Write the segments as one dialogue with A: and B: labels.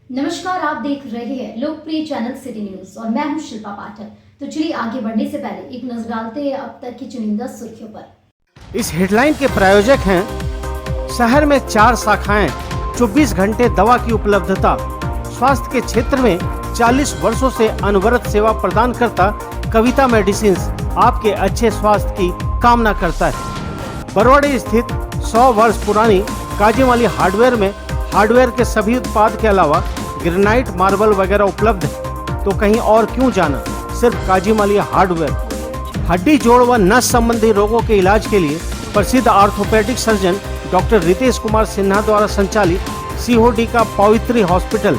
A: नमस्कार, आप देख रहे हैं लोकप्रिय चैनल सिटी न्यूज और मैं हूं शिल्पा पाठक। तो चलिए आगे बढ़ने से पहले एक नजर डालते हैं अब तक की चुनिंदा सुर्खियों पर।
B: इस हेडलाइन के प्रायोजक हैं शहर में 4 शाखाएं, 24 घंटे दवा की उपलब्धता, स्वास्थ्य के क्षेत्र में 40 वर्षों से अनवरत सेवा प्रदान करता कविता मेडिसिन्स आपके अच्छे स्वास्थ्य की कामना करता है। बरवाड़ी स्थित 100 वर्ष पुरानी काजीमाली हार्डवेयर में हार्डवेयर के सभी उत्पाद के अलावा ग्रेनाइट, मार्बल वगैरह उपलब्ध है। तो कहीं और क्यों जाना, सिर्फ काजीमाली हार्डवेयर। हड्डी, जोड़ व नस संबंधी रोगों के इलाज के लिए प्रसिद्ध orthopedic surgeon doctor Ritesh Kumar Sinha द्वारा संचालित सीओडी का पवित्री हॉस्पिटल।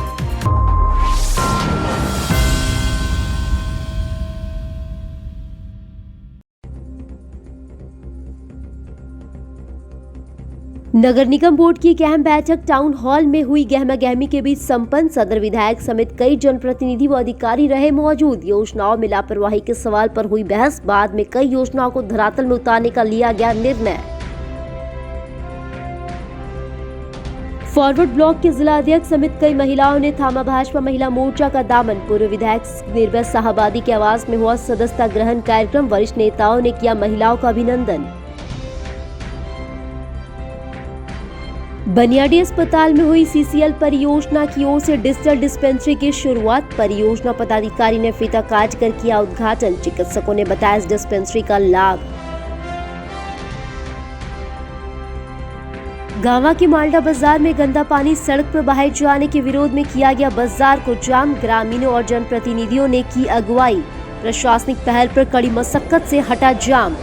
C: नगर निगम बोर्ड की एक अहम बैठक टाउन हॉल में हुई। गहमा गहमी के बीच संपन्न। सदर विधायक समेत कई जनप्रतिनिधि व अधिकारी रहे मौजूद। योजनाओं में लापरवाही के सवाल पर हुई बहस। बाद में कई योजनाओं को धरातल में उतारने का लिया गया निर्णय। फॉरवर्ड ब्लॉक के जिला अध्यक्ष समेत कई महिलाओं ने थामा भाजपा महिला मोर्चा का दामन। पूर्व विधायक निर्भय साहबादी के आवास में हुआ सदस्यता ग्रहण कार्यक्रम। वरिष्ठ नेताओं ने किया महिलाओं का अभिनंदन। बनियाडी अस्पताल में हुई सीसीएल परियोजना की ओर से डिजिटल डिस्पेंसरी की शुरुआत। परियोजना पदाधिकारी ने फीता काट कर किया उद्घाटन। चिकित्सकों ने बताया इस डिस्पेंसरी का लाभ। गांवा के मालडा बाजार में गंदा पानी सड़क पर बहाए जाने के विरोध में किया गया बाजार को जाम। ग्रामीणों और जनप्रतिनिधियों ने की अगुवाई। प्रशासनिक पहल पर कड़ी मशक्कत से हटा जाम।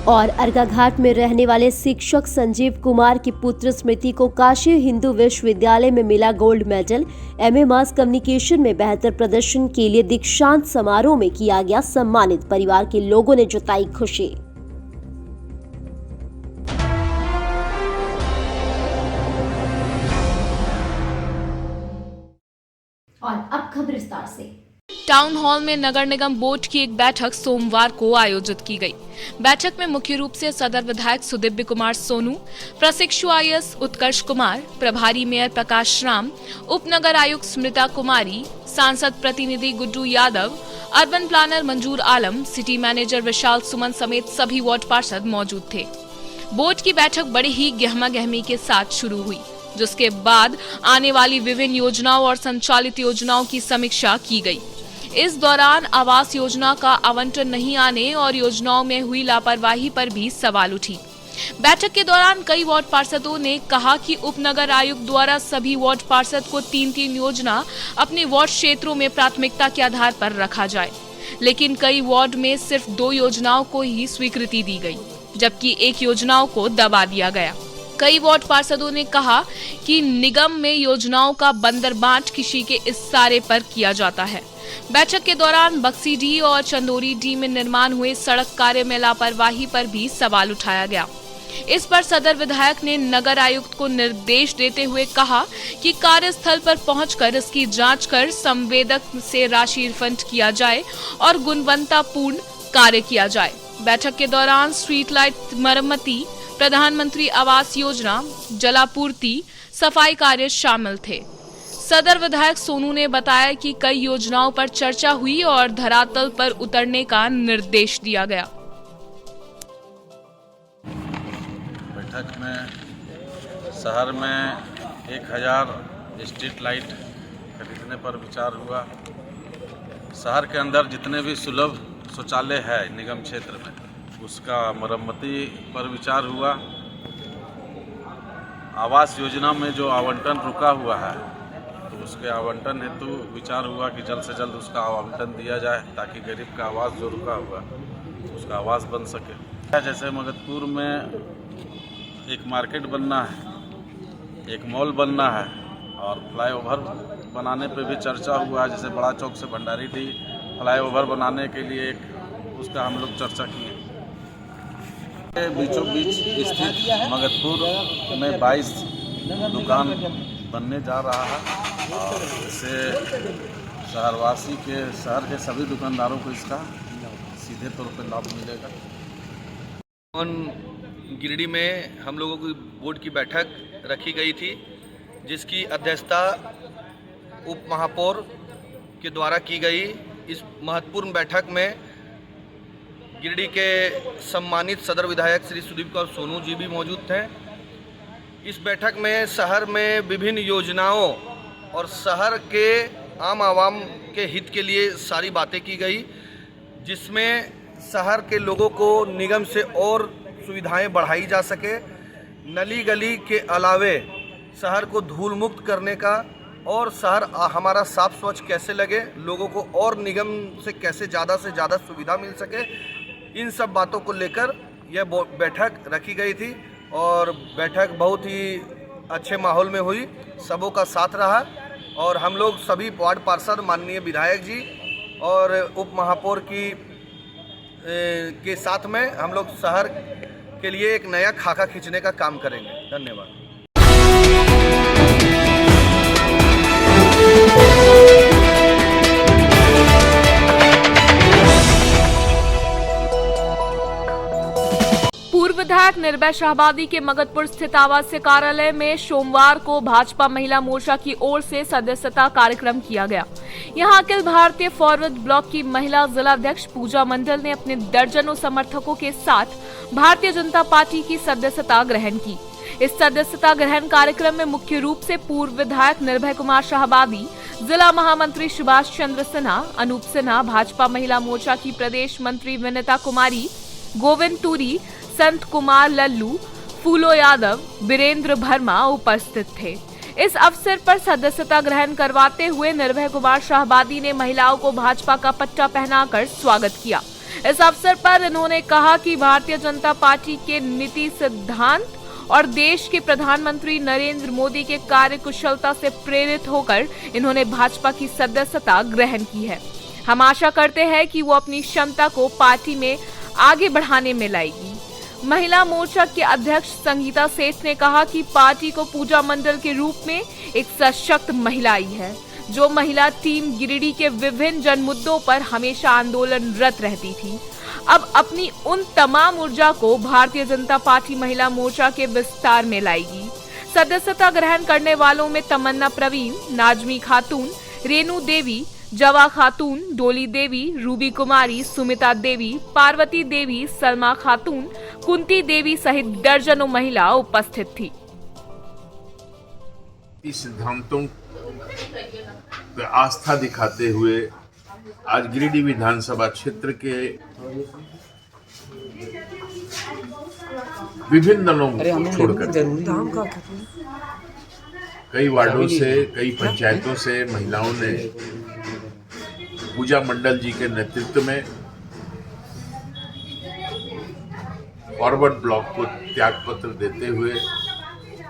C: और अर्काघाट में रहने वाले शिक्षक संजीव कुमार की पुत्र स्मृति को काशी हिंदू विश्वविद्यालय में मिला gold medal. MA mass communication में बेहतर प्रदर्शन के लिए दीक्षांत समारोह में किया गया सम्मानित। परिवार के लोगों ने जताई खुशी।
A: और अब खबर विस्तार से।
D: टाउन हॉल में नगर निगम बोर्ड की एक बैठक सोमवार को आयोजित की गई। बैठक में मुख्य रूप से सदर विधायक सुदिव्य कुमार सोनू, प्रशिक्षु आईएएस उत्कर्ष कुमार, प्रभारी मेयर प्रकाश राम, उप नगर आयुक्त स्मृता कुमारी, सांसद प्रतिनिधि गुड्डू यादव, अर्बन प्लानर मंजूर आलम, सिटी मैनेजर विशाल सुमन समेत सभी वार्ड पार्षद मौजूद थे। बोर्ड की बैठक बड़े ही गहमा गहमी के साथ शुरू हुई, जिसके बाद आने वाली विभिन्न योजनाओं और संचालित योजनाओं की समीक्षा की गई। इस दौरान आवास योजना का आवंटन नहीं आने और योजनाओं में हुई लापरवाही पर भी सवाल उठी। बैठक के दौरान कई वार्ड पार्षदों ने कहा कि उपनगर आयुक्त द्वारा सभी वार्ड पार्षद को 3-3 योजना अपने वार्ड क्षेत्रों में प्राथमिकता के आधार पर रखा जाए, लेकिन कई वार्ड में सिर्फ 2 योजनाओं को ही स्वीकृति दी गई, जबकि एक योजनाओं को दबा दिया गया। कई वार्ड पार्षदों ने कहा कि निगम में योजनाओं का बंदरबांट किसी के इशारे पर किया जाता है। बैठक के दौरान बक्सी डी और चंदोरी डी में निर्माण हुए सड़क कार्य में लापरवाही पर भी सवाल उठाया गया। इस पर सदर विधायक ने नगर आयुक्त को निर्देश देते हुए कहा कि कार्यस्थल पर पहुंचकर इसकी जांच कर संवेदक से राशि रिफंड किया जाए और गुणवत्तापूर्ण कार्य किया जाए। बैठक के दौरान स्ट्रीट लाइट मरम्मती, प्रधानमंत्री आवास योजना, जलापूर्ति, सफाई कार्य शामिल थे। सदर विधायक सोनू ने बताया कि कई योजनाओं पर चर्चा हुई और धरातल पर उतरने का निर्देश दिया गया।
E: बैठक में शहर में 1000 स्ट्रीट लाइट खरीदने पर विचार हुआ। शहर के अंदर जितने भी सुलभ शौचालय है निगम क्षेत्र में, उसका मरम्मती पर विचार हुआ। आवास योजना में जो आवंटन रुका हुआ है, तो उसके आवंटन हेतु विचार हुआ कि जल्द से जल्द उसका आवंटन दिया जाए, ताकि गरीब का आवास जो रुका हुआ उसका आवास बन सके। जैसे मगधपुर में एक मार्केट बनना है, एक मॉल बनना है और फ्लाईओवर बनाने पे भी चर्चा हुआ है। जैसे बड़ा चौक से भंडारी डी फ्लाईओवर बनाने के लिए उसका हम लोग चर्चा किए। बीचों बीच स्थित मगधपुर में 22 दुकान बनने जा रहा है और इससे शहरवासी के शहर के सभी दुकानदारों को इसका सीधे तौर पर लाभ मिलेगा।
F: गिरिडीह में हम लोगों की बोर्ड की बैठक रखी गई थी, जिसकी अध्यक्षता उप महापौर के द्वारा की गई। इस महत्वपूर्ण बैठक में गिरिडीह के सम्मानित सदर विधायक श्री सुदीप कुमार सोनू जी भी मौजूद थे। इस बैठक में शहर में विभिन्न योजनाओं और शहर के आम आवाम के हित के लिए सारी बातें की गई, जिसमें शहर के लोगों को निगम से और सुविधाएं बढ़ाई जा सके। नली गली के अलावे शहर को धूल मुक्त करने का और शहर हमारा साफ स्वच्छ कैसे लगे, लोगों को और निगम से कैसे ज़्यादा से ज़्यादा सुविधा मिल सके, इन सब बातों को लेकर यह बैठक रखी गई थी। और बैठक बहुत ही अच्छे माहौल में हुई, सबों का साथ रहा और हम लोग सभी वार्ड पार्षद, माननीय विधायक जी और उप महापौर के साथ में हम लोग शहर के लिए एक नया खाका खींचने का काम करेंगे। धन्यवाद।
D: पूर्व विधायक निर्भय शाहबादी के मगधपुर स्थित आवासीय कार्यालय में सोमवार को भाजपा महिला मोर्चा की ओर से सदस्यता कार्यक्रम किया गया। यहां अखिल भारतीय फॉरवर्ड ब्लॉक की महिला जिला अध्यक्ष पूजा मंडल ने अपने दर्जनों समर्थकों के साथ भारतीय जनता पार्टी की सदस्यता ग्रहण की। इस सदस्यता ग्रहण कार्यक्रम में मुख्य रूप से पूर्व विधायक निर्भय कुमार शाहबादी, जिला महामंत्री सुभाष चंद्र सिन्हा, अनूप सिन्हा, भाजपा महिला मोर्चा की प्रदेश मंत्री विनीता कुमारी, गोविंद टूरी, संत कुमार लल्लू, फूलो यादव, बीरेंद्र वर्मा उपस्थित थे। इस अवसर पर सदस्यता ग्रहण करवाते हुए निर्भय कुमार शाहबादी ने महिलाओं को भाजपा का पट्टा पहनाकर स्वागत किया। इस अवसर पर इन्होंने कहा कि भारतीय जनता पार्टी के नीति सिद्धांत और देश के प्रधानमंत्री नरेंद्र मोदी के कार्यकुशलता से प्रेरित होकर इन्होंने भाजपा की सदस्यता ग्रहण की है। हम आशा करते हैं कि वो अपनी क्षमता को पार्टी में आगे बढ़ाने में लाएगी। महिला मोर्चा के अध्यक्ष संगीता सेठ ने कहा कि पार्टी को पूजा मंडल के रूप में एक सशक्त महिला आई है, जो महिला टीम गिरिडीह के विभिन्न जन मुद्दों पर हमेशा आंदोलनरत रहती थी। अब अपनी उन तमाम ऊर्जा को भारतीय जनता पार्टी महिला मोर्चा के विस्तार में लाएगी। सदस्यता ग्रहण करने वालों में तमन्ना प्रवीण, नाजमी खातून, रेणु देवी, जवा खातून, डोली देवी, रूबी कुमारी, सुमिता देवी, पार्वती देवी, सलमा खातून, कुंती देवी सहित दर्जनों महिला उपस्थित थी।
G: इस सिद्धांतों पर आस्था दिखाते हुए आज गिरिडीह विधानसभा क्षेत्र के विभिन्न दलों को छोड़कर कई वार्डों से, कई पंचायतों से महिलाओं ने पूजा मंडल जी के नेतृत्व में फॉरवर्ड ब्लॉक को त्याग पत्र देते हुए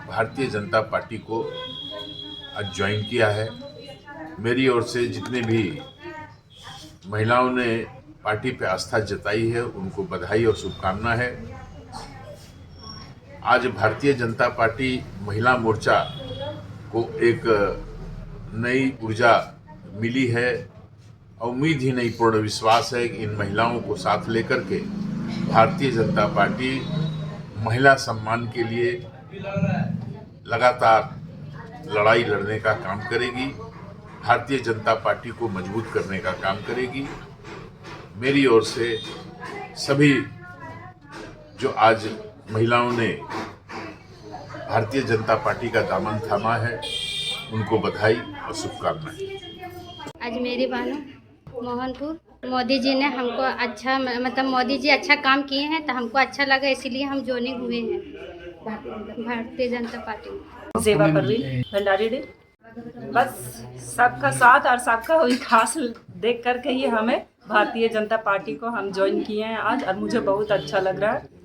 G: भारतीय जनता पार्टी को आज ज्वाइन किया है। मेरी ओर से जितने भी महिलाओं ने पार्टी पे आस्था जताई है, उनको बधाई और शुभकामना है। आज भारतीय जनता पार्टी महिला मोर्चा को एक नई ऊर्जा मिली है। उम्मीद ही नहीं, पूर्ण विश्वास है कि इन महिलाओं को साथ लेकर के भारतीय जनता पार्टी महिला सम्मान के लिए लगातार लड़ाई लड़ने का काम करेगी, भारतीय जनता पार्टी को मजबूत करने का काम करेगी। मेरी ओर से सभी जो आज महिलाओं ने भारतीय जनता पार्टी का दामन थामा है, उनको बधाई और शुभकामनाएं।
H: आज मेरी बहनों मोहनपुर, मोदी जी ने हमको अच्छा मोदी जी अच्छा काम किए हैं, तो हमको अच्छा लगा, इसीलिए हम ज्वाइनिंग हुए हैं भारतीय जनता पार्टी में।
I: सेवा परवीन भंडारी डे, बस सबका साथ और सबका विकास देख करके ही हमें भारतीय जनता पार्टी को हम ज्वाइन किए हैं आज, और मुझे बहुत अच्छा लग रहा है।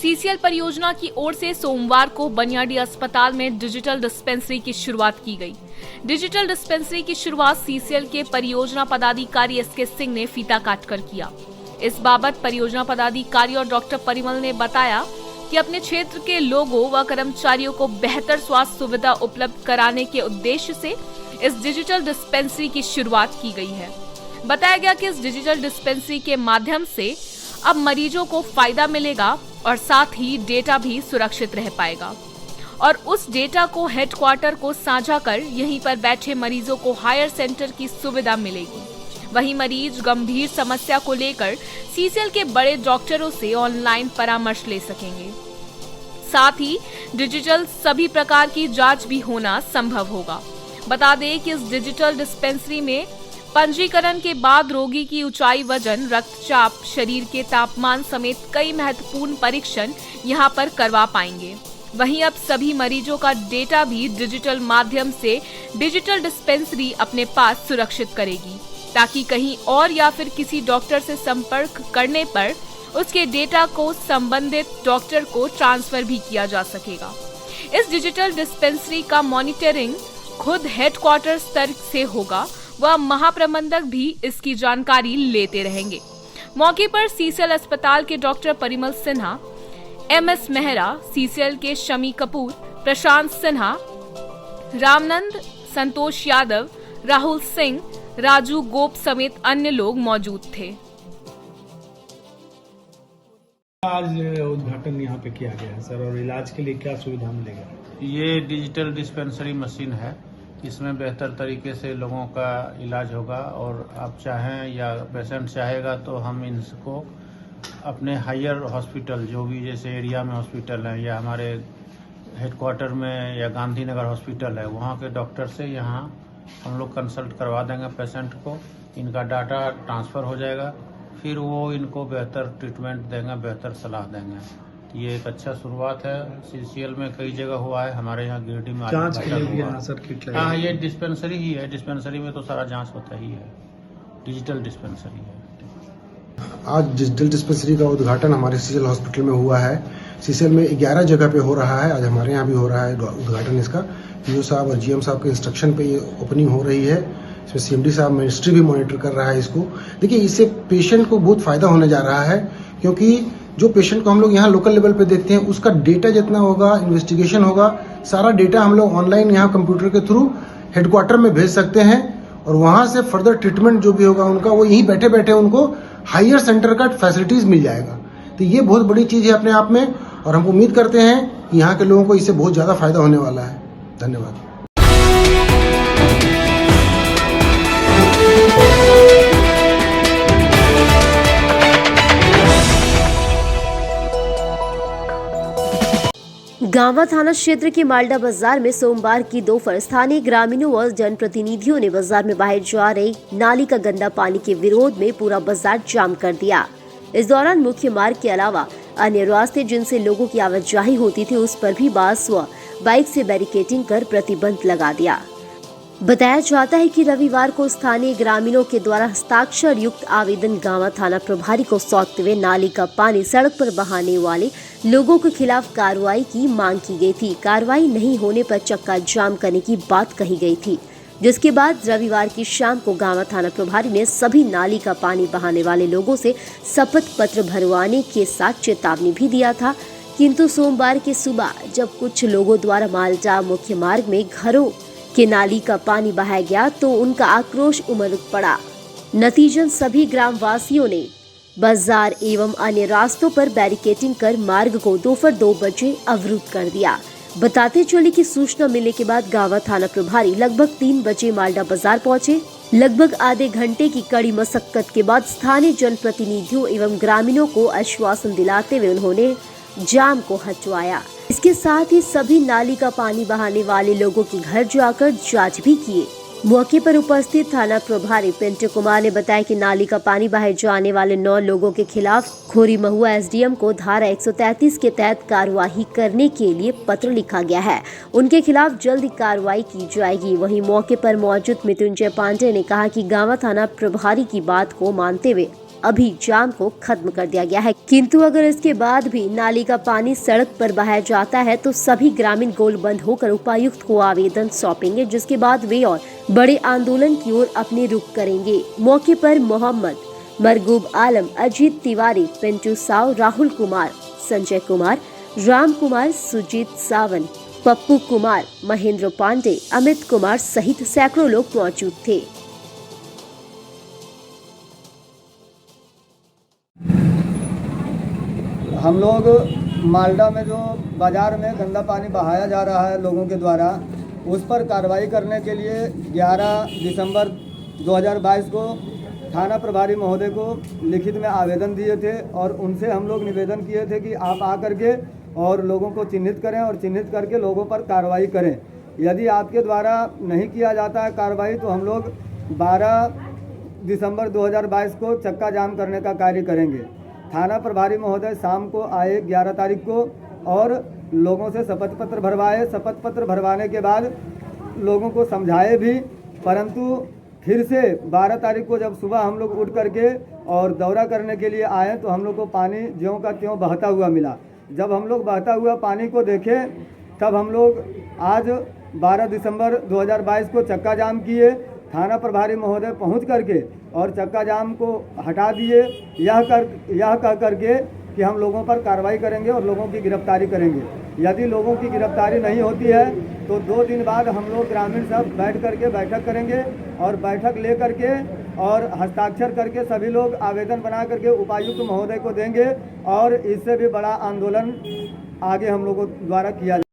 D: सीसीएल परियोजना की ओर से सोमवार को बनियाडीह अस्पताल में डिजिटल डिस्पेंसरी की शुरुआत की गई। डिजिटल डिस्पेंसरी की शुरुआत सीसीएल के परियोजना पदाधिकारी एसके सिंह ने फीता काटकर किया। इस बाबत परियोजना पदाधिकारी और डॉक्टर परिमल ने बताया कि अपने क्षेत्र के लोगों व कर्मचारियों को बेहतर स्वास्थ्य सुविधा उपलब्ध कराने के उद्देश्य से इस डिजिटल डिस्पेंसरी की शुरुआत की गई है। बताया गया कि इस डिजिटल डिस्पेंसरी के माध्यम से अब मरीजों को फायदा मिलेगा और साथ ही डेटा भी सुरक्षित रह पाएगा और उस डेटा को हेडक्वार्टर को साझा कर यहीं पर बैठे मरीजों को हायर सेंटर की सुविधा मिलेगी। वहीं मरीज गंभीर समस्या को लेकर सीसीएल के बड़े डॉक्टरों से ऑनलाइन परामर्श ले सकेंगे। साथ ही डिजिटल सभी प्रकार की जांच भी होना संभव होगा। बता दें कि इस डिजिटल डिस्पेंसरी में पंजीकरण के बाद रोगी की ऊंचाई, वजन, रक्तचाप, शरीर के तापमान समेत कई महत्वपूर्ण परीक्षण यहां पर करवा पाएंगे। वहीं अब सभी मरीजों का डेटा भी डिजिटल माध्यम से डिजिटल डिस्पेंसरी अपने पास सुरक्षित करेगी, ताकि कहीं और या फिर किसी डॉक्टर से संपर्क करने पर उसके डेटा को संबंधित डॉक्टर को ट्रांसफर भी किया जा सकेगा। इस डिजिटल डिस्पेंसरी का मॉनिटरिंग खुद हेडक्वार्टर स्तर से होगा व महाप्रबंधक भी इसकी जानकारी लेते रहेंगे। मौके पर सीसीएल अस्पताल के doctor Parimal Sinha, MS Mehra, CCL के शमी कपूर, प्रशांत सिन्हा, रामनंद, संतोष यादव, राहुल सिंह, राजू गोप समेत अन्य लोग मौजूद थे।
B: आज उद्घाटन यहाँ पे किया गया है सर, और इलाज के लिए क्या सुविधा मिलेगा?
J: ये डिजिटल डिस्पेंसरी मशीन है। इसमें बेहतर तरीके से लोगों का इलाज होगा और आप चाहें या पेशेंट चाहेगा तो हम इनको अपने हायर हॉस्पिटल, जो भी जैसे एरिया में हॉस्पिटल है या हमारे हेडक्वार्टर में या गांधीनगर हॉस्पिटल है, वहाँ के डॉक्टर से यहाँ हम लोग कंसल्ट करवा देंगे पेशेंट को। इनका डाटा ट्रांसफ़र हो जाएगा, फिर वो इनको बेहतर ट्रीटमेंट देंगे, बेहतर सलाह देंगे। ये एक अच्छा शुरुआत है। सीसीएल में कई जगह हुआ है, हमारे यहाँ गिरडी में
B: जांच के लिए यहाँ सर किट लगेगा?
J: हाँ, ये डिस्पेंसरी ही है। डिस्पेंसरी में तो सारा जांच होता ही है, डिजिटल डिस्पेंसरी है।
K: आज डिजिटल डिस्पेंसरी का उद्घाटन हमारे सीसीएल हॉस्पिटल में हुआ है। सीसीएल में 11 जगह पे हो रहा है, आज हमारे यहाँ भी हो रहा है उद्घाटन इसका। पीओ साहब और जीएम साहब के इंस्ट्रक्शन पे ये ओपनिंग हो रही है। इसमें सीएमडी साहब मिनिस्ट्री भी मॉनिटर कर रहा है इसको। देखिए, इससे पेशेंट को बहुत फायदा होने जा रहा है, क्योंकि जो पेशेंट को हम लोग यहाँ लोकल लेवल पे देखते हैं, उसका डेटा जितना होगा, इन्वेस्टिगेशन होगा, सारा डेटा हम लोग ऑनलाइन यहाँ कंप्यूटर के थ्रू हेडक्वार्टर में भेज सकते हैं और वहाँ से फर्दर ट्रीटमेंट जो भी होगा उनका, वो यहीं बैठे बैठे उनको हायर सेंटर का फैसिलिटीज मिल जाएगा। तो ये बहुत बड़ी चीज़ है अपने आप में, और हम उम्मीद करते हैं कि यहाँ के लोगों को इससे बहुत ज़्यादा फायदा होने वाला है। धन्यवाद।
C: गांवा थाना क्षेत्र के मालडा बाजार में सोमवार की दोपहर स्थानीय ग्रामीणों व जनप्रतिनिधियों ने बाजार में बहाए जा रहे नाली का गंदा पानी के विरोध में पूरा बाजार जाम कर दिया। इस दौरान मुख्य मार्ग के अलावा अन्य रास्ते जिनसे लोगों की आवाजाही होती थी, उस पर भी बास व बाइक से बैरिकेडिंग कर प्रतिबंध लगा दिया। बताया जाता है कि रविवार को स्थानीय ग्रामीणों के द्वारा हस्ताक्षर युक्त आवेदन गांवा थाना प्रभारी को सौंपते हुए नाली का पानी सड़क पर बहाने वाले लोगों के खिलाफ कार्रवाई की मांग की गई थी। कार्रवाई नहीं होने पर चक्का जाम करने की बात कही गई थी, जिसके बाद रविवार की शाम को गांवा थाना प्रभारी ने सभी नाली का पानी बहाने वाले लोगों से शपथ पत्र भरवाने के साथ चेतावनी भी दिया था। किंतु सोमवार की सुबह जब कुछ लोगों द्वारा मालटा मुख्य मार्ग में घरों के नाली का पानी बहाया गया तो उनका आक्रोश उमड़ पड़ा। नतीजन सभी ग्रामवासियों ने बाजार एवं अन्य रास्तों पर बैरिकेडिंग कर मार्ग को दोपहर 2 बजे अवरुद्ध कर दिया। बताते चले कि सूचना मिलने के बाद गांवा थाना प्रभारी लगभग 3 बजे मालडा बाजार पहुंचे। लगभग आधे घंटे की कड़ी मशक्कत के बाद स्थानीय जनप्रतिनिधियों एवं ग्रामीणों को आश्वासन दिलाते हुए उन्होंने जाम को हटवाया। इसके साथ ही सभी नाली का पानी बहाने वाले लोगों के घर जाकर जांच भी किए। मौके पर उपस्थित थाना प्रभारी पिंटू कुमार ने बताया कि नाली का पानी बहाए जाने वाले 9 लोगों के खिलाफ खोरी महुआ एसडीएम को धारा 133 के तहत कार्यवाही करने के लिए पत्र लिखा गया है। उनके खिलाफ जल्द कार्रवाई की जाएगी। वहीं मौके पर मौजूद मृत्युंजय पांडे ने कहा कि गांवा थाना प्रभारी की बात को मानते हुए अभी जाम को खत्म कर दिया गया है, किंतु अगर इसके बाद भी नाली का पानी सड़क पर बहाया जाता है तो सभी ग्रामीण गोलबंद होकर उपायुक्त को आवेदन सौंपेंगे, जिसके बाद वे और बड़े आंदोलन की ओर अपने रुख करेंगे। मौके पर मोहम्मद मरगूब आलम, अजीत तिवारी, पिंटू साव, राहुल कुमार, संजय कुमार, राम कुमार, सुजीत सावंत, पप्पू कुमार, महेंद्र पांडे, अमित कुमार सहित सैकड़ों लोग मौजूद थे।
L: हम लोग मालदा में जो बाजार में गंदा पानी बहाया जा रहा है लोगों के द्वारा, उस पर कार्रवाई करने के लिए 11 दिसंबर 2022 को थाना प्रभारी महोदय को लिखित में आवेदन दिए थे और उनसे हम लोग निवेदन किए थे कि आप आकर के और लोगों को चिन्हित करें और चिन्हित करके लोगों पर कार्रवाई करें। यदि आपके द्वारा नहीं किया जाता है कार्रवाई तो हम लोग 12 दिसंबर 2022 को चक्का जाम करने का कार्य करेंगे। थाना प्रभारी महोदय शाम को आए 11 तारीख को और लोगों से शपथ पत्र भरवाए। शपथ पत्र भरवाने के बाद लोगों को समझाए भी, परंतु फिर से 12 तारीख को जब सुबह हम लोग उठ करके और दौरा करने के लिए आए तो हम लोग को पानी ज्यों का त्यों बहता हुआ मिला। जब हम लोग बहता हुआ पानी को देखे तब हम लोग आज 12 दिसंबर 2022 को चक्का जाम किए। थाना प्रभारी महोदय पहुंच करके और चक्का जाम को हटा दिए, यह कह करके कि हम लोगों पर कार्रवाई करेंगे और लोगों की गिरफ्तारी करेंगे। यदि लोगों की गिरफ्तारी नहीं होती है तो 2 दिन बाद हम लोग ग्रामीण सब बैठ करके बैठक करेंगे और बैठक ले करके और हस्ताक्षर करके सभी लोग आवेदन बना करके उपायुक्त महोदय को देंगे और इससे भी बड़ा आंदोलन आगे हम लोगों द्वारा किया जाएगा।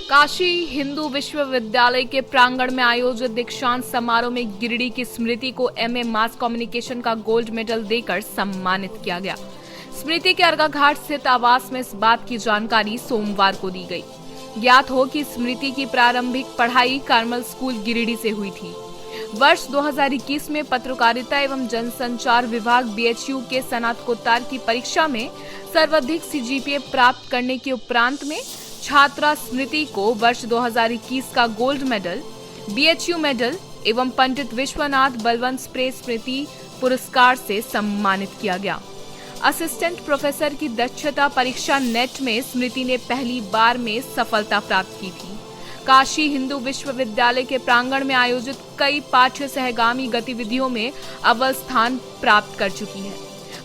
D: काशी हिंदू विश्वविद्यालय के प्रांगण में आयोजित दीक्षांत समारोह में गिरिडीह की स्मृति को एमए मास कम्युनिकेशन का गोल्ड मेडल देकर सम्मानित किया गया। स्मृति के अर्गा घाट स्थित आवास में इस बात की जानकारी सोमवार को दी गई। ज्ञात हो कि स्मृति की प्रारंभिक पढ़ाई कार्मल स्कूल गिरिडीह से हुई थी। वर्ष 2021 में पत्रकारिता एवं जनसंचार विभाग बीएचयू के स्नातकोत्तर की परीक्षा में सर्वाधिक सीजीपीए प्राप्त करने के उपरांत में छात्रा स्मृति को वर्ष 2021 का गोल्ड मेडल, बीएचयू मेडल एवं पंडित विश्वनाथ बलवंत स्प्रे स्मृति पुरस्कार से सम्मानित किया गया। असिस्टेंट प्रोफेसर की दक्षता परीक्षा नेट में स्मृति ने पहली बार में सफलता प्राप्त की थी। काशी हिंदू विश्वविद्यालय के प्रांगण में आयोजित कई पाठ्य सहगामी गतिविधियों में अव्वल स्थान प्राप्त कर चुकी है।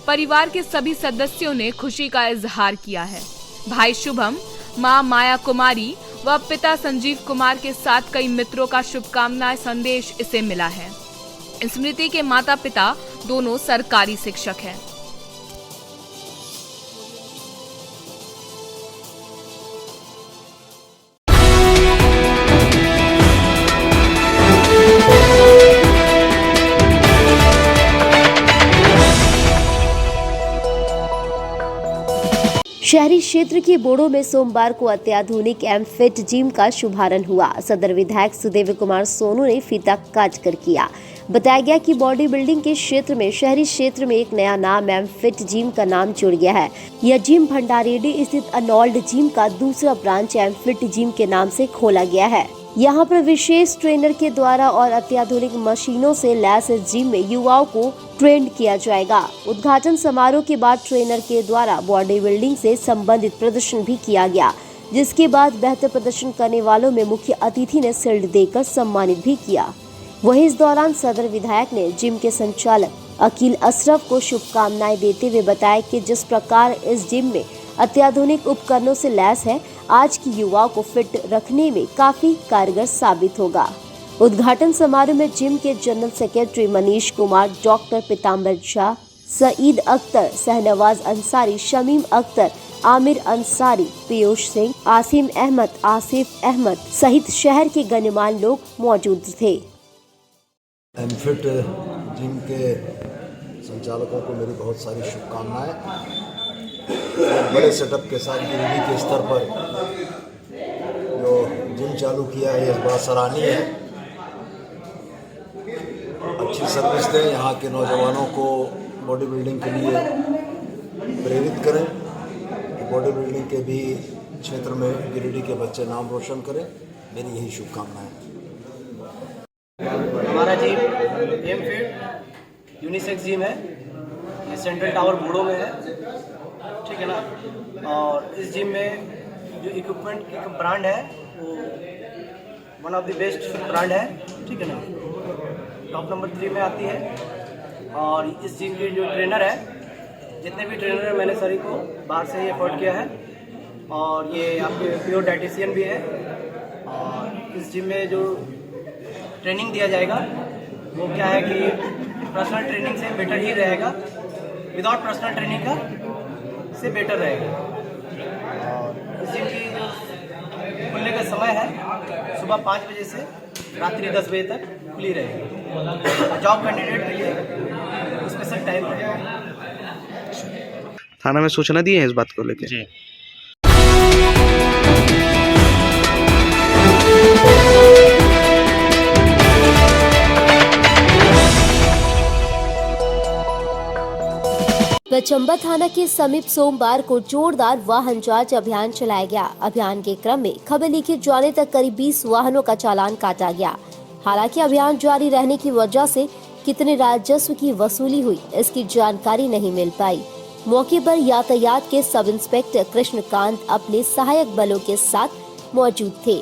D: परिवार के सभी सदस्यों ने खुशी का इजहार किया है। भाई शुभम, मां माया कुमारी व पिता संजीव कुमार के साथ कई मित्रों का शुभकामनाएं संदेश इसे मिला है। स्मृति के माता पिता दोनों सरकारी शिक्षक हैं।
C: शहरी क्षेत्र के बोड़ो में सोमवार को अत्याधुनिक एमफिट जिम का शुभारंभ हुआ। सदर विधायक सुदेव कुमार सोनू ने फीता काट कर किया। बताया गया कि बॉडी बिल्डिंग के क्षेत्र में शहरी क्षेत्र में एक नया नाम एमफिट जिम का नाम जुड़ गया है। यह जिम भंडारेडी स्थित अर्नोल्ड जिम का दूसरा ब्रांच एमफिट जिम के नाम से खोला गया है। यहाँ पर विशेष ट्रेनर के द्वारा और अत्याधुनिक मशीनों से लैस इस जिम में युवाओं को ट्रेंड किया जाएगा। उद्घाटन समारोह के बाद ट्रेनर के द्वारा बॉडी बिल्डिंग से संबंधित प्रदर्शन भी किया गया, जिसके बाद बेहतर प्रदर्शन करने वालों में मुख्य अतिथि ने शील्ड देकर सम्मानित भी किया। वहीं इस दौरान सदर विधायक ने जिम के संचालक अकील अशरफ को शुभकामनाएं देते हुए बताया कि जिस प्रकार इस जिम में अत्याधुनिक उपकरणों से लैस है, आज की युवाओं को फिट रखने में काफी कारगर साबित होगा। उद्घाटन समारोह में जिम के general secretary Manish Kumar, doctor Pitambar Shah, Syed Akhtar, Shahnawaz Ansari, Shamim Akhtar, Aamir Ansari, Piyush Singh, Asim Ahmed, Asif Ahmed सहित शहर के गणमान्य लोग मौजूद थे।
M: एमफिट जिम के संचालकों को मेरी बहुत सारी शुभकामनाएं। बड़े सेटअप के साथ गिरिडीह के स्तर पर जो जिम चालू किया है यह बड़ा सराहनीय है। अच्छी सर्विस दें, यहाँ के नौजवानों को बॉडी बिल्डिंग के लिए प्रेरित करें कि बॉडी बिल्डिंग के भी क्षेत्र में गिरिडीह के बच्चे नाम रोशन करें। मेरी यही शुभकामनाएं।
N: हमारा जिम एमफिट यूनिसेक्स जिम है। ये सेंट्रल टावर बूढ़ो में है, ठीक है ना। और इस जिम में जो इक्विपमेंट की ब्रांड है वो one of the best brand है, ठीक है ना, टॉप नंबर 3 में आती है। और इस जिम के जो ट्रेनर है, जितने भी ट्रेनर हैं मैंने सभी को बाहर से ही अफोर्ड किया है। और ये आपके प्योर डाइटिशियन भी है। और इस जिम में जो ट्रेनिंग दिया जाएगा वो क्या है कि पर्सनल ट्रेनिंग से बेटर ही रहेगा, विदाउट पर्सनल ट्रेनिंग का से बेटर रहेगा। और इस जिम की जो खुलने का समय है सुबह 5 बजे से रात्रि 10 बजे तक खुली रहेगी। जॉब कैंडिडेट के लिए स्पेशल टाइम रहेगा।
O: थाना में सूचना दी है इस बात को लेकर?
J: जी।
C: चंबा थाना के समीप सोमवार को जोरदार वाहन जांच अभियान चलाया गया। अभियान के क्रम में खबर लिखे जाने तक करीब 20 वाहनों का चालान काटा गया। हालांकि अभियान जारी रहने की वजह से कितने राजस्व की वसूली हुई इसकी जानकारी नहीं मिल पाई। मौके पर यातायात के सब इंस्पेक्टर कृष्णकांत अपने सहायक बलों के साथ मौजूद थे।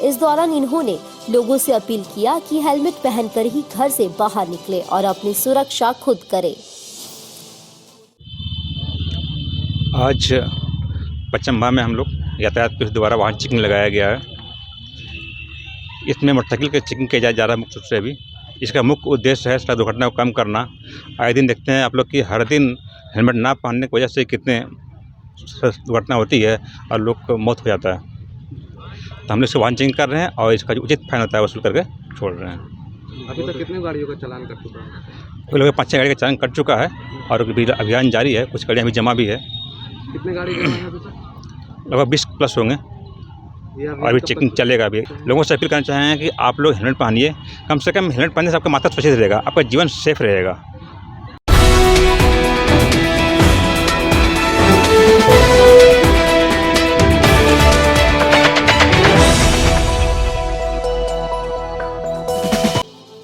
C: इस दौरान इन्होंने लोगों से अपील किया कि हेलमेट पहनकर ही घर से बाहर निकले और अपनी सुरक्षा खुद करें।
P: आज पचम्बा में हम लोग यातायात पुलिस द्वारा वाहन चेकिंग लगाया गया है। इसमें मोटरसाइकिल का चेकिंग किया जा रहा है मुख्य रूप से। अभी इसका मुख्य उद्देश्य है सड़क दुर्घटना को कम करना। आए दिन देखते हैं आप लोग कि हर दिन हेलमेट ना पहनने की वजह से कितने दुर्घटना होती है और लोग को मौत हो जाता है। तो हम लोग इसका वाहन चेकिंग कर रहे हैं और इसका जो उचित फाइन होता है वसूल करके छोड़ रहे हैं।
O: अभी तक कितनी गाड़ियों का चालान कर चुका है?
P: लगभग 5-6 गाड़ी का चालान कट चुका है और अभी अभियान जारी है। कुछ गाड़ियाँ अभी जमा भी है।
O: कितने गाड़ी जमा है अभी तक?
P: लगभग 20 प्लस होंगे और अभी चेकिंग चलेगा। अभी लोगों से अपील करना चाहेंगे कि आप लोग हेलमेट पहनिए। कम से कम हेलमेट पहनने से आपका माथा सुरक्षित रहेगा, आपका जीवन सेफ रहेगा।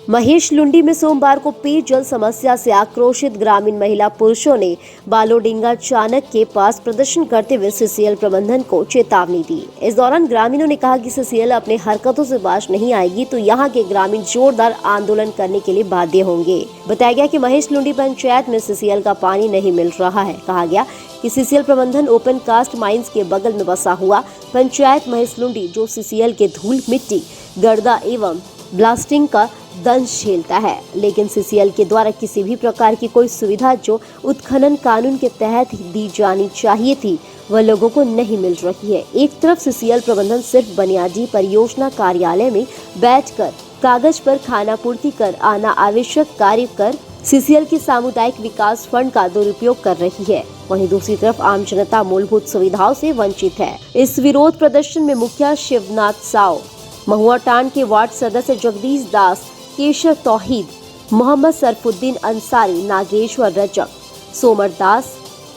C: महेश लुंडी में सोमवार को पेयजल समस्या से आक्रोशित ग्रामीण महिला पुरुषों ने बालोडिंगा चाणक के पास प्रदर्शन करते हुए सीसीएल प्रबंधन को चेतावनी दी। इस दौरान ग्रामीणों ने कहा कि सीसीएल अपने हरकतों से बाज नहीं आएगी तो यहां के ग्रामीण जोरदार आंदोलन करने के लिए बाध्य होंगे। बताया गया कि महेश लुंडी पंचायत में सीसीएल का पानी नहीं मिल रहा है। कहा गया कि सीसीएल प्रबंधन ओपन कास्ट माइंस के बगल में बसा हुआ पंचायत महेश लुंडी जो सीसीएल के धूल मिट्टी गर्दा एवं ब्लास्टिंग का दंश झेलता है, लेकिन सीसीएल के द्वारा किसी भी प्रकार की कोई सुविधा जो उत्खनन कानून के तहत दी जानी चाहिए थी वह लोगों को नहीं मिल रही है। एक तरफ सीसीएल प्रबंधन सिर्फ बुनियादी परियोजना कार्यालय में बैठकर कागज पर खानापूर्ति कर आना आवश्यक कार्य कर सीसीएल की सामुदायिक विकास फंड का दुरुपयोग कर रही है, वहीं दूसरी तरफ आम जनता मूलभूत सुविधाओं से वंचित है। इस विरोध प्रदर्शन में मुखिया शिवनाथ साव, महुआटांड के वार्ड सदस्य जगदीश दास, केशर तौहीद, मोहम्मद सरफुद्दीन अंसारी, नागेश्वर रजक, सोमर दास,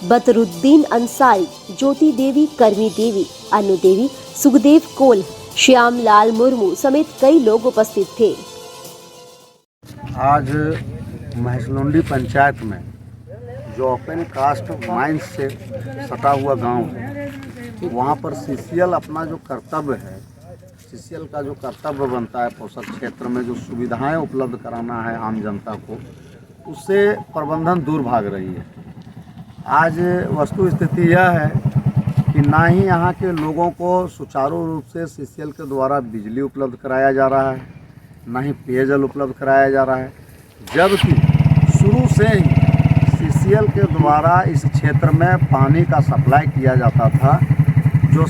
C: बदरुद्दीन अंसारी, ज्योति देवी, कर्मी देवी, अनु देवी, सुखदेव कोल, श्याम लाल मुर्मू समेत कई लोग उपस्थित थे।
K: आज महेशलुंडी पंचायत में जो ओपन कास्ट माइंस से सटा हुआ गांव है वहां पर सीसीएल अपना जो कर्तव्य है, सीसीएल का जो कर्तव्य बनता है पोषक क्षेत्र में जो सुविधाएं उपलब्ध कराना है आम जनता को, उससे प्रबंधन दूर भाग रही है। आज वस्तु स्थिति यह है कि ना ही यहाँ के लोगों को सुचारू रूप से सीसीएल के द्वारा बिजली उपलब्ध कराया जा रहा है, ना ही पेयजल उपलब्ध कराया जा रहा है, जबकि शुरू से ही सीसीएल के द्वारा इस क्षेत्र में पानी का सप्लाई किया जाता था। जो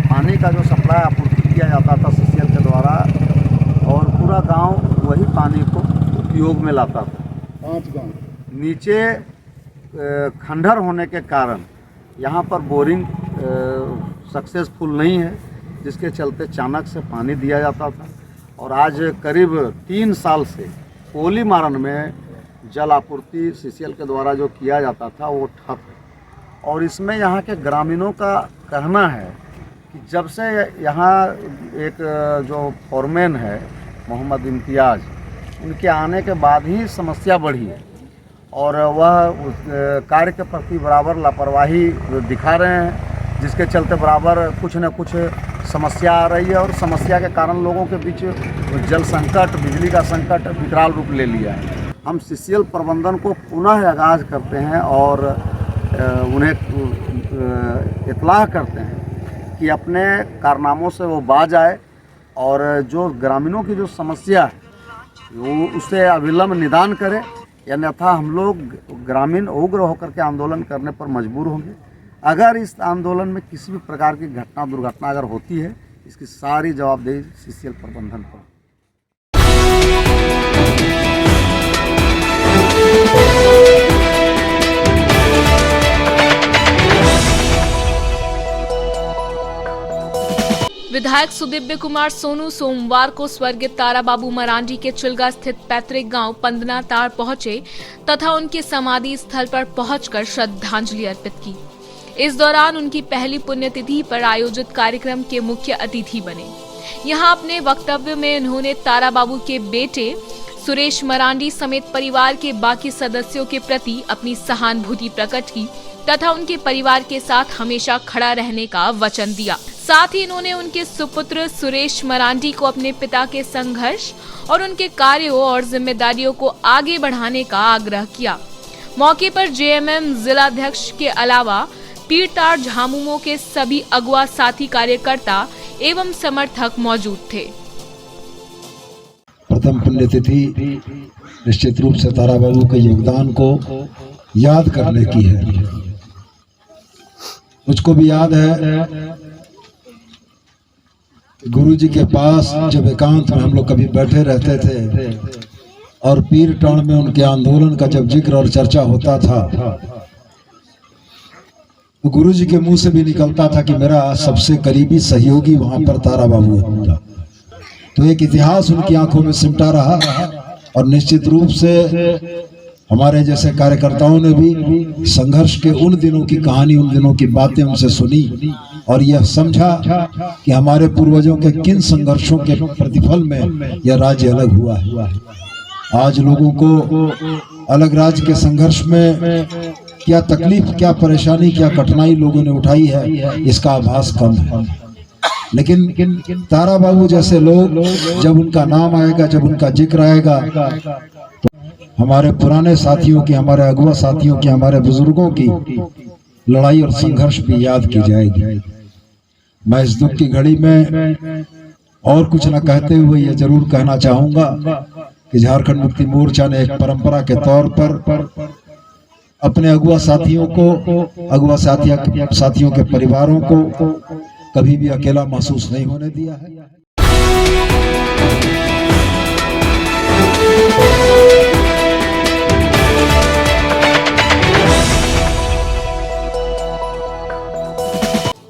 K: पानी का जो सप्लाई आपूर्ति किया जाता था सीसीएल के द्वारा और पूरा गांव वही पानी को उपयोग में लाता था। 5 गांव नीचे खंडहर होने के कारण यहाँ पर बोरिंग सक्सेसफुल नहीं है, जिसके चलते चाणक से पानी दिया जाता था। और आज करीब 3 साल से कोली मारन में जल आपूर्ति सीसीएल के द्वारा जो किया जाता था वो ठप है। और इसमें यहाँ के ग्रामीणों का कहना है कि जब से यहाँ एक जो फोरमैन है मोहम्मद इम्तियाज़, उनके आने के बाद ही समस्या बढ़ी है और वह कार्य के प्रति बराबर लापरवाही दिखा रहे हैं, जिसके चलते बराबर कुछ न कुछ
Q: समस्या आ रही है और समस्या के कारण लोगों के बीच जल संकट, बिजली का संकट विकराल रूप ले लिया है। हम CCL प्रबंधन को पुनः आगाज करते हैं और उन्हें इत्तला करते हैं कि अपने कारनामों से वो बाज आए और जो ग्रामीणों की जो समस्या है वो उससे अविलंब निदान करें, अन्यथा हम लोग ग्रामीण उग्र होकर के आंदोलन करने पर मजबूर होंगे। अगर इस आंदोलन में किसी भी प्रकार की घटना दुर्घटना अगर होती है, इसकी सारी जवाबदेही CCL प्रबंधन पर।
D: विधायक सुदिव्य कुमार सोनू सोमवार को स्वर्गीय ताराबाबू मरांडी के चिलगा स्थित पैतृक गांव पंदनाताड़ पहुंचे तथा उनके समाधि स्थल पर पहुंचकर श्रद्धांजलि अर्पित की। इस दौरान उनकी पहली पुण्यतिथि पर आयोजित कार्यक्रम के मुख्य अतिथि बने। यहां अपने वक्तव्य में उन्होंने ताराबाबू के बेटे सुरेश मरांडी समेत परिवार के बाकी सदस्यों के प्रति अपनी सहानुभूति प्रकट की तथा उनके परिवार के साथ हमेशा खड़ा रहने का वचन दिया। साथ ही इन्होंने उनके सुपुत्र सुरेश मरांडी को अपने पिता के संघर्ष और उनके कार्यों और जिम्मेदारियों को आगे बढ़ाने का आग्रह किया। मौके पर JMM जिलाध्यक्ष के अलावा पीरताड़ झामुमो के सभी अगुआ साथी कार्यकर्ता एवं समर्थक मौजूद थे।
M: प्रथम पुण्यतिथि निश्चित रूप से ताराबाबू के योगदान को याद करने की है। मुझको भी याद है गुरुजी के पास जब एकांत में हम लोग कभी बैठे रहते थे और पीरटाड़ में उनके आंदोलन का जब जिक्र और चर्चा होता था तो गुरुजी के मुंह से भी निकलता था कि मेरा सबसे करीबी सहयोगी वहां पर ताराबाबू था। तो एक इतिहास उनकी आंखों में सिमटा रहा और निश्चित रूप से हमारे जैसे कार्यकर्ताओं ने भी संघर्ष के उन दिनों की कहानी, उन दिनों की बातें उनसे सुनी और यह समझा कि हमारे पूर्वजों के किन संघर्षों के प्रतिफल में यह राज्य अलग हुआ है। आज लोगों को अलग राज्य के संघर्ष में क्या तकलीफ, क्या परेशानी, क्या कठिनाई लोगों ने उठाई है, इसका आभास कम है। लेकिन ताराबाबू जैसे लोग जब उनका नाम आएगा, जब उनका जिक्र आएगा, तो हमारे पुराने साथियों की, हमारे अगुआ साथियों की, हमारे बुजुर्गों की लड़ाई और संघर्ष भी याद की जाएगी। मैं इस दुख की घड़ी में और कुछ न कहते हुए यह जरूर कहना चाहूंगा कि झारखंड मुक्ति मोर्चा ने एक परंपरा के तौर पर अपने अगुआ साथियों को, अगुआ साथियों के परिवारों को कभी भी अकेला महसूस नहीं होने दिया है।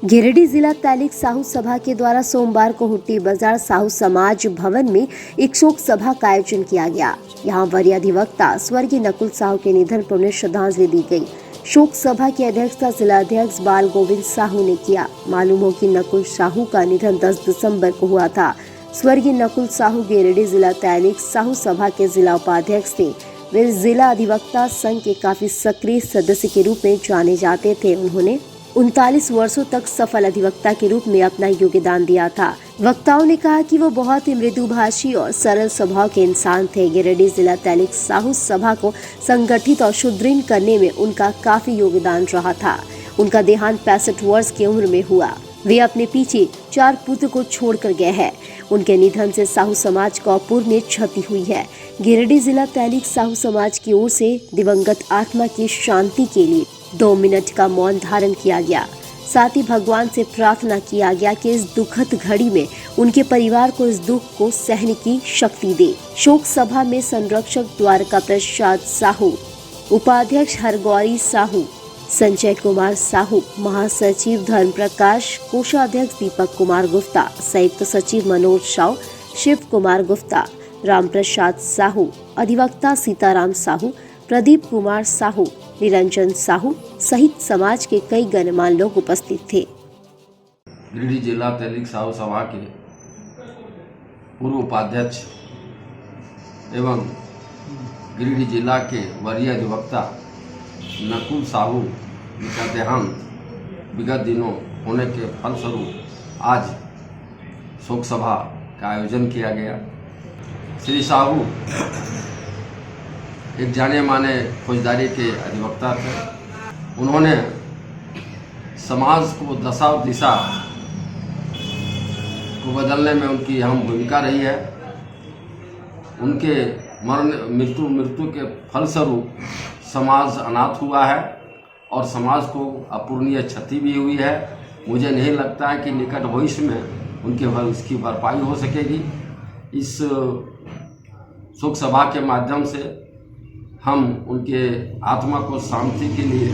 C: गिरिडीह जिला तैलिक साहू सभा के द्वारा सोमवार को हुट्टी बाजार साहू समाज भवन में एक शोक सभा का आयोजन किया गया। यहां वरीय अधिवक्ता स्वर्गीय नकुल साहू के निधन पर उन्हें श्रद्धांजलि दी गई। शोक सभा की अध्यक्षता जिलाध्यक्ष बाल गोविंद साहू ने किया। मालूम हो कि नकुल साहू का निधन 10 दिसंबर को हुआ था। स्वर्गीय नकुल साहू गिरिडीह जिला तैलिक साहू सभा के जिला उपाध्यक्ष थे। वे जिला अधिवक्ता संघ के काफी सक्रिय सदस्य के रूप में जाने जाते थे। उन्होंने 39 वर्षों तक सफल अधिवक्ता के रूप में अपना योगदान दिया था। वक्ताओं ने कहा कि वो बहुत ही मृदुभाषी और सरल स्वभाव के इंसान थे। गिरिडीह जिला तैलिक साहू सभा को संगठित और सुदृढ़ करने में उनका काफी योगदान रहा था। उनका देहांत 65 वर्ष की उम्र में हुआ। वे अपने पीछे 4 पुत्र को छोड़कर गए हैं। उनके निधन से साहू समाज को अपूर्णीय क्षति हुई है। गिरिडीह जिला तैलिक साहू समाज की ओर से दिवंगत आत्मा की शांति के लिए 2 मिनट का मौन धारण किया गया। साथ ही भगवान से प्रार्थना किया गया कि इस दुखद घड़ी में उनके परिवार को इस दुख को सहने की शक्ति दे। शोक सभा में संरक्षक द्वारका प्रसाद साहू, उपाध्यक्ष हरगौरी साहू, संजय कुमार साहू, महासचिव धर्म प्रकाश, कोषाध्यक्ष दीपक कुमार गुप्ता, संयुक्त सचिव मनोज साहू, शिव कुमार गुप्ता, राम प्रसाद साहू, अधिवक्ता सीताराम साहू, प्रदीप कुमार साहू, निरंजन साहू सहित समाज के कई गणमान्य लोग उपस्थित थे।
R: गिरिडीह जिला तैलिक साहू सभा के पूर्व उपाध्यक्ष एवं गिरिडीह जिला के वरीय अधिवक्ता नकुल साहू का देहांत विगत दिनों होने के फलस्वरूप आज शोक सभा का आयोजन किया गया। श्री साहू एक जाने माने फौजदारी के अधिवक्ता थे। उन्होंने समाज को दशा और दिशा को बदलने में उनकी अहम भूमिका रही है। उनके मृत्यु के फलस्वरूप समाज अनाथ हुआ है और समाज को अपूरणीय क्षति भी हुई है। मुझे नहीं लगता है कि निकट भविष्य में उनके इसकी भरपाई हो सकेगी। इस शोक सभा के माध्यम से हम उनके आत्मा को शांति के लिए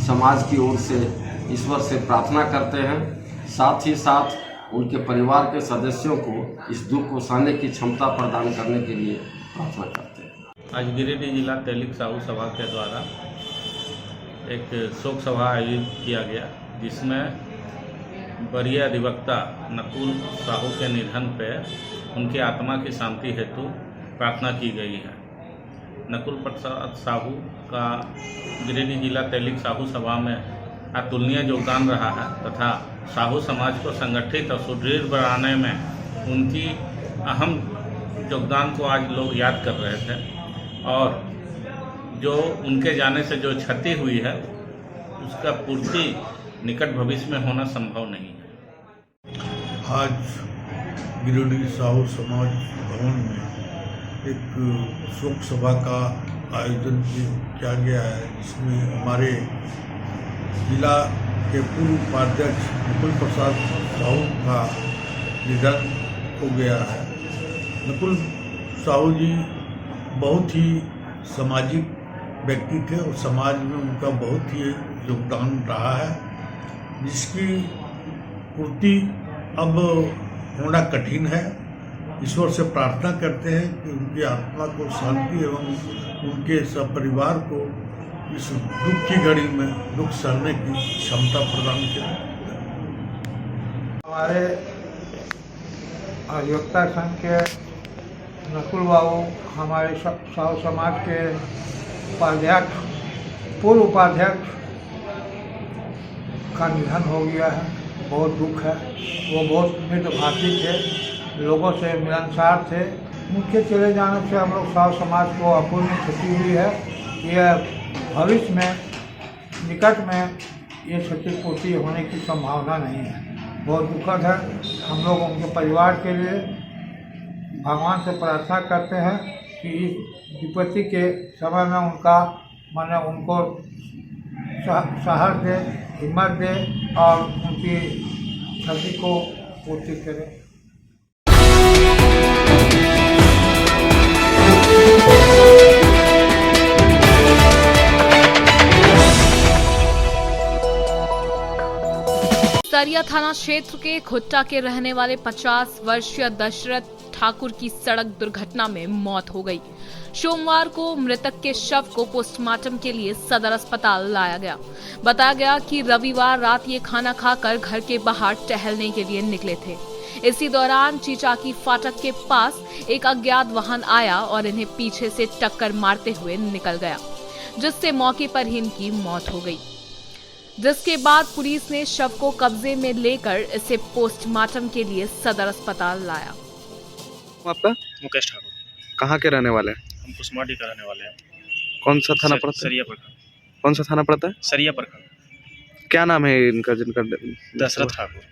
R: समाज की ओर से ईश्वर से प्रार्थना करते हैं। साथ ही साथ उनके परिवार के सदस्यों को इस दुख को सहने की क्षमता प्रदान करने के लिए प्रार्थना करते हैं।
J: आज गिरिडीह जिला तहलीक साहू सभा के द्वारा एक शोक सभा आयोजित किया गया, जिसमें वरीय अधिवक्ता नकुल साहू के निधन पर उनकी आत्मा की शांति हेतु प्रार्थना की गई है। नकुल प्रसाद साहू का गिरिडीह जिला तहलीक साहू सभा में अतुलनीय योगदान रहा है तथा साहू समाज को संगठित और सुदृढ़ बनाने में उनकी अहम योगदान को आज लोग याद कर रहे थे और जो उनके जाने से जो क्षति हुई है उसका पूर्ति निकट भविष्य में होना संभव नहीं है।
S: आज गिरिडीह साहू समाज भवन में एक शोक सभा का आयोजन किया गया है, जिसमें हमारे जिला के पूर्व उपाध्यक्ष नकुल प्रसाद साहू का निधन हो गया है। नकुल साहू जी बहुत ही सामाजिक व्यक्ति थे और समाज में उनका बहुत ही योगदान रहा है, जिसकी पूर्ति अब होना कठिन है। ईश्वर से प्रार्थना करते हैं कि उनकी आत्मा को शांति एवं उनके सपरिवार को इस दुख की घड़ी में दुख सहने की क्षमता प्रदान करें।
T: हमारे अधिवक्ता संघ के नकुल बाबू हमारे साहू समाज के उपाध्यक्ष पूर्व उपाध्यक्ष का निधन हो गया है। बहुत दुख है। वो बहुत मितभाषी थे, लोगों से मिलनसार थे। उनके चले जाने से हम लोग साहू समाज को अपूर्ण क्षति हुई है। यह भविष्य में निकट में ये क्षतिपूर्ति होने की संभावना नहीं है। बहुत दुखद है। हम लोग उनके परिवार के लिए भगवान से प्रार्थना करते हैं कि इस विपत्ति के समय में उनका माने उनको साहस दे, हिम्मत दे और उनकी क्षति को पूर्ति करे।
D: सरिया थाना क्षेत्र के खुट्टा के रहने वाले 50 वर्षीय दशरथ ठाकुर की सड़क दुर्घटना में मौत हो गई। सोमवार को मृतक के शव को पोस्टमार्टम के लिए सदर अस्पताल लाया गया। बताया गया कि रविवार रात ये खाना खाकर घर के बाहर टहलने के लिए निकले थे। इसी दौरान चिचाकी फाटक के पास एक अज्ञात वाहन आया और इन्हें पीछे से टक्कर मारते हुए निकल गया, जिससे मौके पर ही इनकी मौत हो गई। जिसके बाद पुलिस ने शव को कब्जे में लेकर इसे पोस्टमार्टम के लिए सदर अस्पताल लाया।
O: आपका
U: मुकेश ठाकुर।
O: कहाँ के रहने वाले हैं?
U: हम कुसमाडी का रहने वाले हैं।
O: कौन सा थाना पड़ता है?
U: सरिया प्रखंड।
O: कौन सा थाना पड़ता है?
U: सरिया प्रखंड।
O: क्या नाम है इनका जिनका?
U: दशरथ ठाकुर।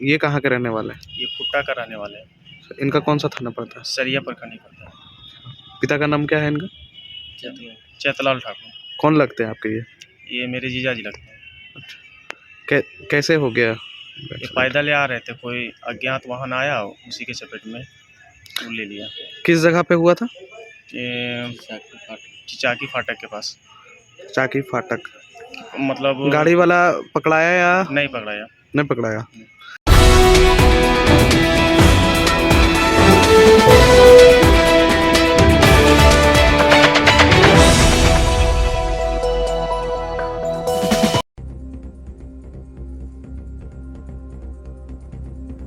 O: ये कहाँ के रहने वाले हैं?
U: ये खुट्टा का रहने वाले हैं।
O: इनका कौन सा थाना पड़ता है?
U: सरिया प्रखंड ही पड़ता है।
O: पिता का नाम क्या है इनका?
U: चेतलाल ठाकुर।
O: कौन लगते हैं आपके?
U: ये मेरे जीजा जी लगते हैं।
O: कैसे हो गया?
U: ये पैदल आ रहे थे, कोई अज्ञात वाहन आया, उसी के चपेट में ले लिया।
O: किस जगह पे हुआ था?
U: चिचाकी फाटक के पास।
O: चाकी फाटक
U: मतलब
O: गाड़ी वाला पकड़ाया या
U: नहीं पकड़ाया?
O: नहीं पकड़ाया।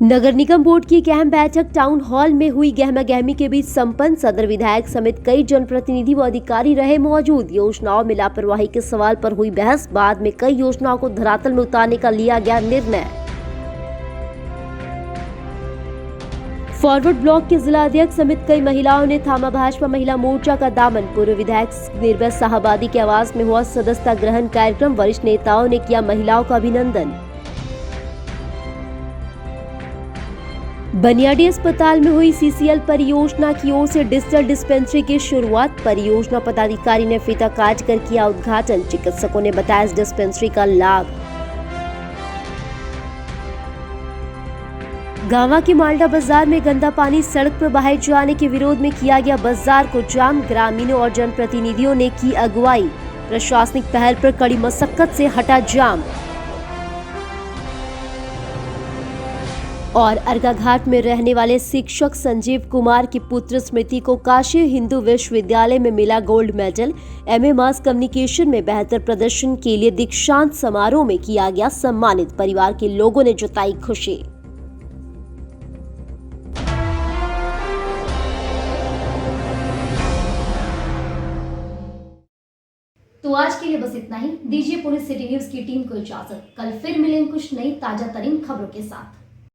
C: नगर निगम बोर्ड की एक अहम बैठक टाउन हॉल में हुई। गहमा गहमी के बीच संपन्न। सदर विधायक समेत कई जनप्रतिनिधि व अधिकारी रहे मौजूद। योजनाओं में लापरवाही के सवाल पर हुई बहस। बाद में कई योजनाओं को धरातल में उतारने का लिया गया निर्णय। फॉरवर्ड ब्लॉक के जिला अध्यक्ष समेत कई महिलाओं ने थामा भाजपा महिला मोर्चा का दामन। पूर्व विधायक निर्भय शाहबादी के आवास में हुआ सदस्यता ग्रहण कार्यक्रम। वरिष्ठ नेताओं ने किया महिलाओं का अभिनंदन। बनियाडी अस्पताल में हुई सीसीएल परियोजना की ओर से डिजिटल डिस्पेंसरी की शुरुआत। परियोजना पदाधिकारी ने फीता काट कर किया उद्घाटन। चिकित्सकों ने बताया इस डिस्पेंसरी का लाभ। गांवा के मालडा बाजार में गंदा पानी सड़क पर बहाए जाने के विरोध में किया गया बाजार को जाम। ग्रामीणों और जनप्रतिनिधियों ने की अगुवाई। प्रशासनिक पहल पर कड़ी मशक्कत से हटा जाम। और अर्घाघाट में रहने वाले शिक्षक संजीव कुमार की पुत्र स्मृति को काशी हिंदू विश्वविद्यालय में मिला gold medal. MA mass communication में बेहतर प्रदर्शन के लिए दीक्षांत समारोह में किया गया सम्मानित। परिवार के लोगों ने जताई खुशी।
A: तो आज के लिए बस इतना ही। दीजिए पुणे सिटी न्यूज की टीम को इजाजत। कल फिर मिलेंगे कुछ नई ताजा तरीन खबरों के साथ।